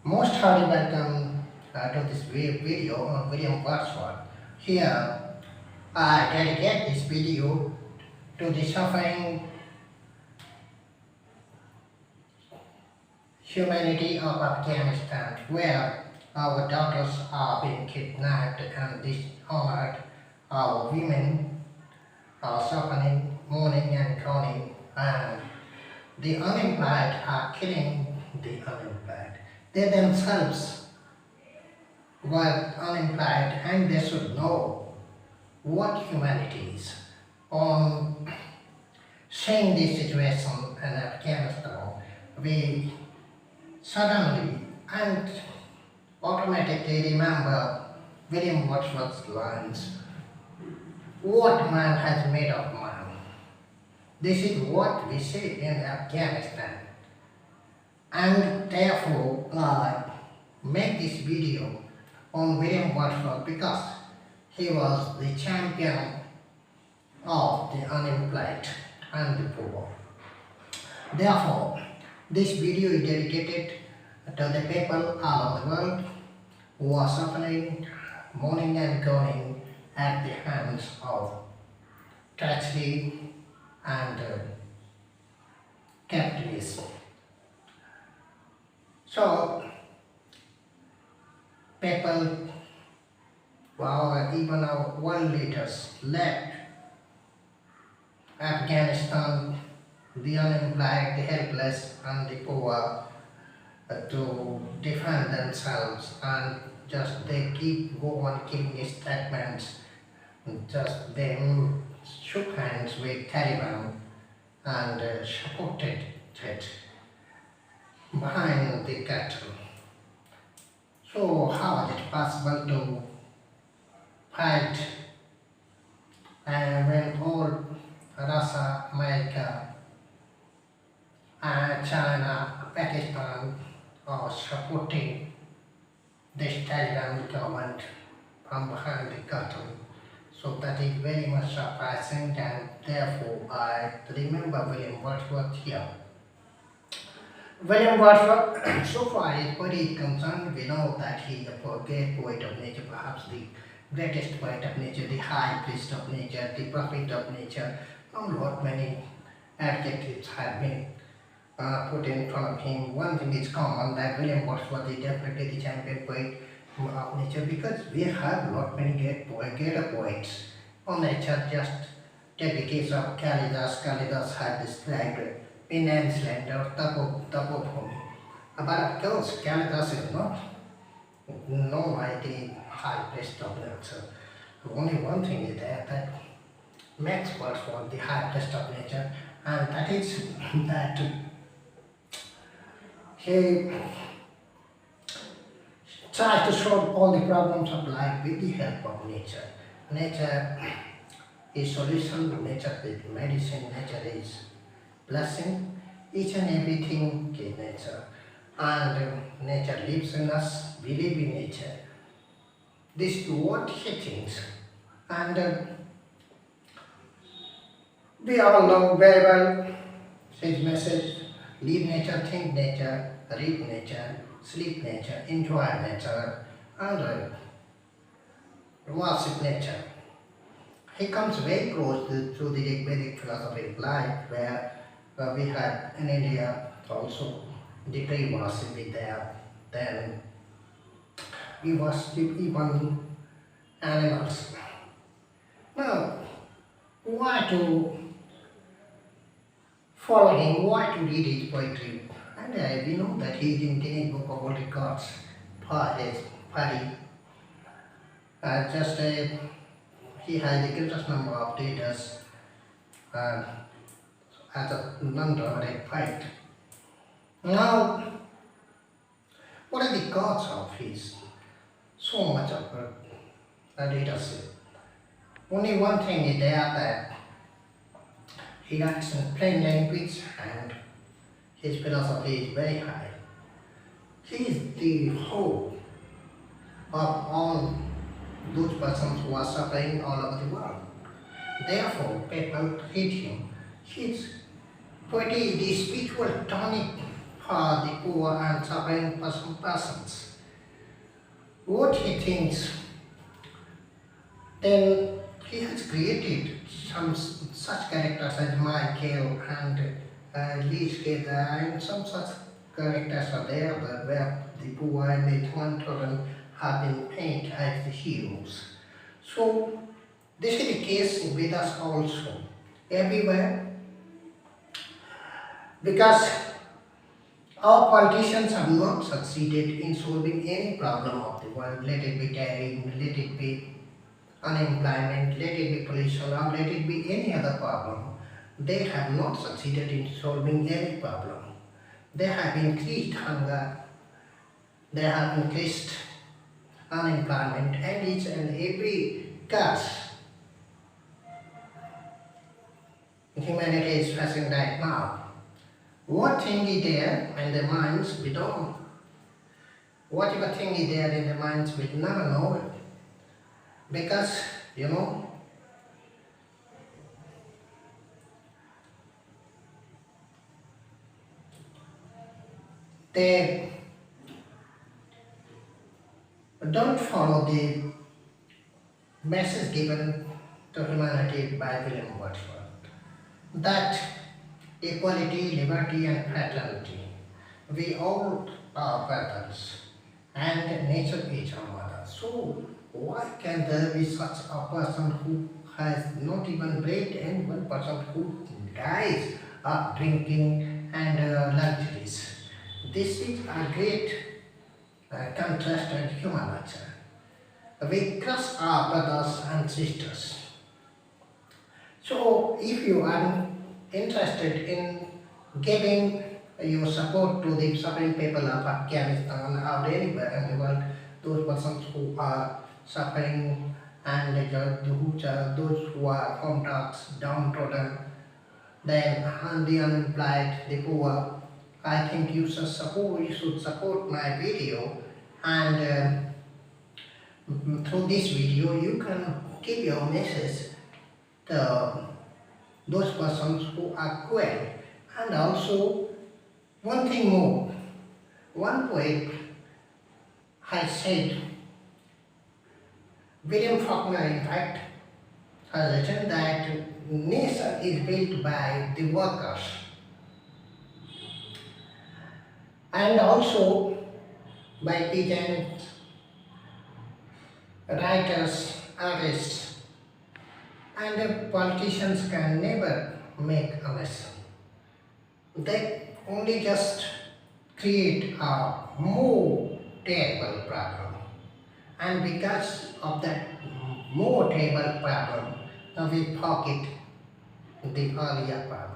Most hearty welcome to this video on William Wordsworth. Here, I dedicate this video to the suffering humanity of Afghanistan, where our daughters are being kidnapped and dishonored, our women are suffering, mourning and groaning, and the unemployed are killing the unemployed. They themselves were unemployed and they should know what humanity is. On seeing this situation in Afghanistan, we suddenly and automatically remember William Wordsworth's lines, "What man has made of man?" This is what we see in Afghanistan. And therefore, I make this video on William Wordsworth because he was the champion of the unemployed and the poor. Therefore, this video is dedicated to the people all over the world who are suffering, mourning and groaning at the hands of tragedy and capitalism. So, people, even our world leaders left Afghanistan, the unemployed, the helpless and the poor to defend themselves, and just they keep go on giving statements, just they shook hands with Taliban and supported it behind the curtain. So how is it possible to fight when all Russia, America, China, Pakistan are supporting this Taliban government from behind the curtain? So that is very much surprising, and therefore I remember William Wordsworth here. William Wordsworth, so far as poetry is concerned, we know that he is a great poet of nature, perhaps the greatest poet of nature, the high priest of nature, the prophet of nature. Not many adjectives have been put in front of him. One thing is common, that William Wordsworth is definitely the champion poet of nature, because we have not many greater poets on nature. Just take the case of Kalidas. Kalidas had described penance land or tapobhumi. But of course, Kalidas is not known by the high priest of nature. Only one thing is there that makes Wordsworth the high priest of nature, and that is that he tries to solve all the problems of life with the help of nature. Nature is solution, nature is medicine, nature is blessing. Each and everything is nature, and nature lives in us. We live in nature. This is what he thinks, and we all know very well his message: live nature, think nature, read nature, sleep nature, enjoy nature, and worship nature. He comes very close to the Vedic philosophy of life, where we had in India also the tree worship is there. Then we worship even animals. Now, why to follow him, why to read his poetry? And we know that he is in Guinness Book of World Records for his party. He has the greatest number of readers as a non-dramatic fight. Now, what are the cause of his so much of leadership? Only one thing is there, that he writes in plain language and his philosophy is very high. He is the hope of all those persons who are suffering all over the world. Therefore, people read him. His poetry is the spiritual tonic for the poor and suffering persons. What he thinks, then he has created some such characters as Michael and Lee and some such characters are there where the poor and the downtrodden have been painted as the heroes. So this is the case with us also, everywhere, because our politicians have not succeeded in solving any problem of the world, let it be terrorism, let it be unemployment, let it be pollution, or let it be any other problem. They have not succeeded in solving any problem. They have increased hunger, they have increased unemployment, and each and every curse humanity is facing right now. What thing is there in the minds, we don't know. Whatever thing is there in the minds, we never know it. Because, they don't follow the message given to humanity by William Wordsworth, that equality, liberty and fraternity, we all are brothers and nature is our mother. So why can there be such a person who has not even bread, and one person who dies of drinking and luxuries? This is a great contrast in human nature. We crush our brothers and sisters. So if you are interested in giving your support to the suffering people of Afghanistan or anywhere in the world, those persons who are suffering and those who are homeless, downtrodden, then the unemployed, the poor, I think you should support my video, and through this video you can give your message to those persons who are cruel. And also one thing more, one poet has said, William Faulkner in fact has written that nation is built by the workers. And also by peasants, writers, artists, and politicians can never make a nation. They only just create a more terrible problem. And because of that more terrible problem, now we forget the earlier problem.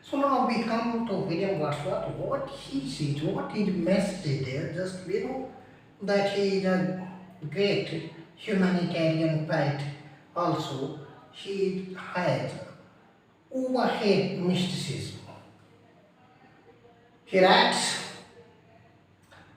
So now we come to William Wordsworth, what he sees, what his message there, just that he is a great humanitarian poet. Also, he has overhead mysticism. He writes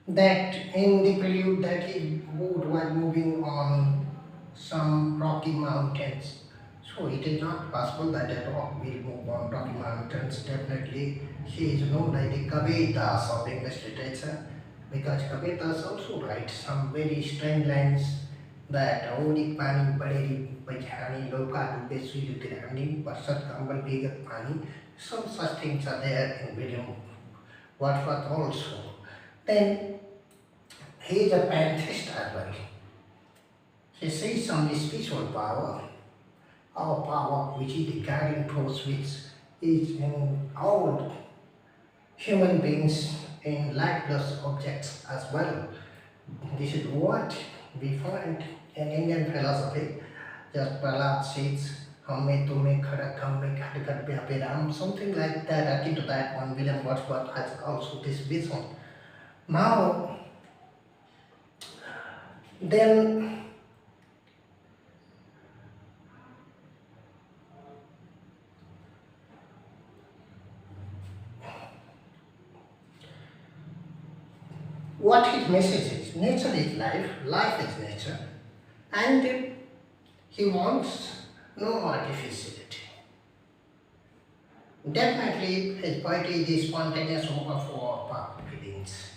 that in the prelude that his boat was moving on some rocky mountains. So it is not possible that a rock will move on rocky mountains. Definitely he is known as the Kavitas of English literature, because Kavitas also writes some very strange lines that Odik Pani Baderi Bajhani Loka Dubesui Lutirani Barsat Kambal Bigat Pani. Some such things are there in William Wordsworth also. Then he is a pantheist as well. He sees some spiritual power, our power which is the guiding force which is in all human beings, in lifeless objects as well. This is what we find in Indian philosophy. Just Prahlad says, Hamme tume khada khamme khad khad pyape ram, something like that. Akin to that one, William Wordsworth has also this vision. Now, then what his message is, nature is life, life is nature, and he wants no artificiality. Definitely, his poetry is spontaneous overflow of feelings.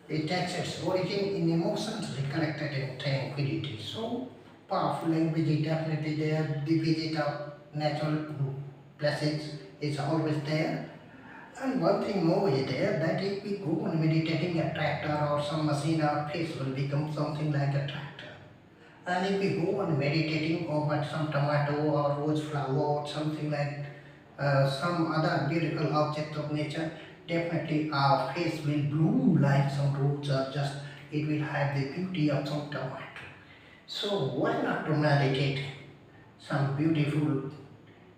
It takes its origin in emotions recollected in tranquility. So, powerful language is definitely there. The visit of natural places is always there. And one thing more is there, that if we go on meditating a tractor or some machine, our face will become something like a tractor. And if we go on meditating over some tomato or rose flower or something like some other beautiful object of nature, definitely our face will bloom like some rose, or just it will have the beauty of some tomato. So why not to meditate some beautiful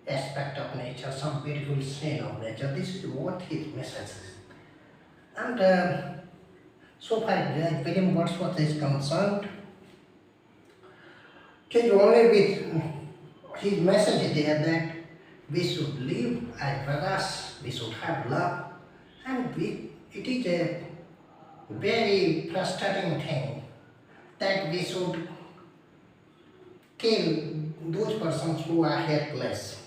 aspect of nature, some beautiful scene of nature? This is what his message is. And so far as William Wordsworth is concerned, it is only with his message is there that we should live as brothers, we should have love, and it is a very frustrating thing that we should kill those persons who are helpless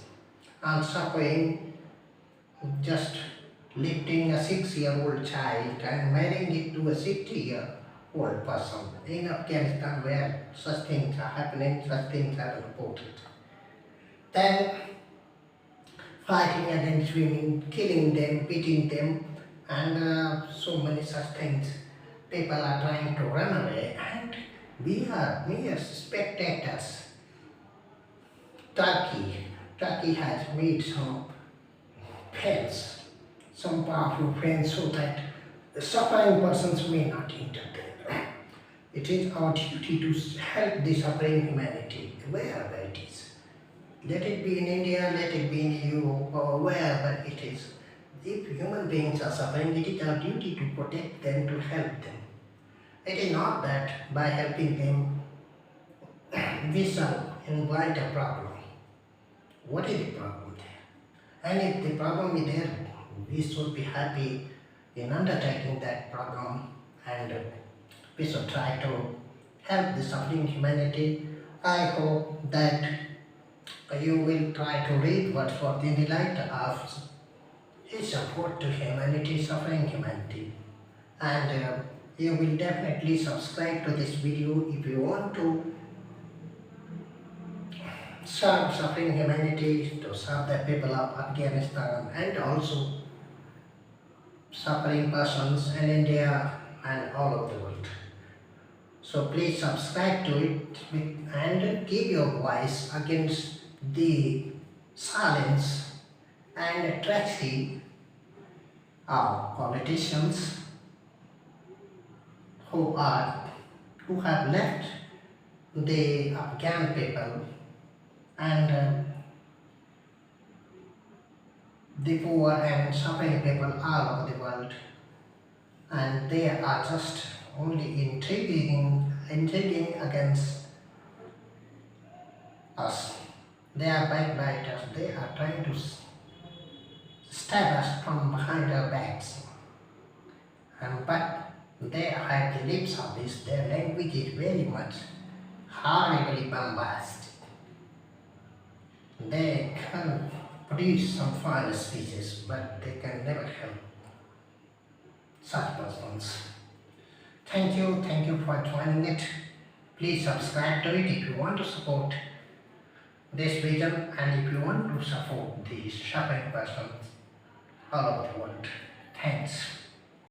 and suffering, just lifting a 6-year-old child and marrying it to a 60-year-old person in Afghanistan, where such things are happening, such things are reported. Then fighting against women, killing them, beating them, and so many such things. People are trying to run away, and we are mere spectators. Turkey has made some fence, some powerful fence, so that the suffering persons may not enter there. It is our duty to help the suffering humanity, wherever it is. Let it be in India, let it be in Europe, or wherever it is. If human beings are suffering, it is our duty to protect them, to help them. It is not that by helping them, we shall invite a problem. What is the problem there? And if the problem is there, we should be happy in undertaking that problem, and we should try to help the suffering humanity. I hope that you will try to read Wordsworth in the light of his support to humanity, suffering humanity. And you will definitely subscribe to this video if you want to serve suffering humanity, to serve the people of Afghanistan, and also suffering persons in India and all over the world. So please subscribe to it and give your voice against the silence and tragedy of politicians who have left the Afghan people and the poor and suffering people all over the world, and they are just only intriguing against us. They are backbiters. They are trying to stab us from behind our backs. But they have the lip service. Their language is very much horribly bombastic. They can produce some fine speeches, but they can never help such persons. Thank you for joining it. Please subscribe to it if you want to support this vision, and if you want to support these suffering persons all over the world. Thanks.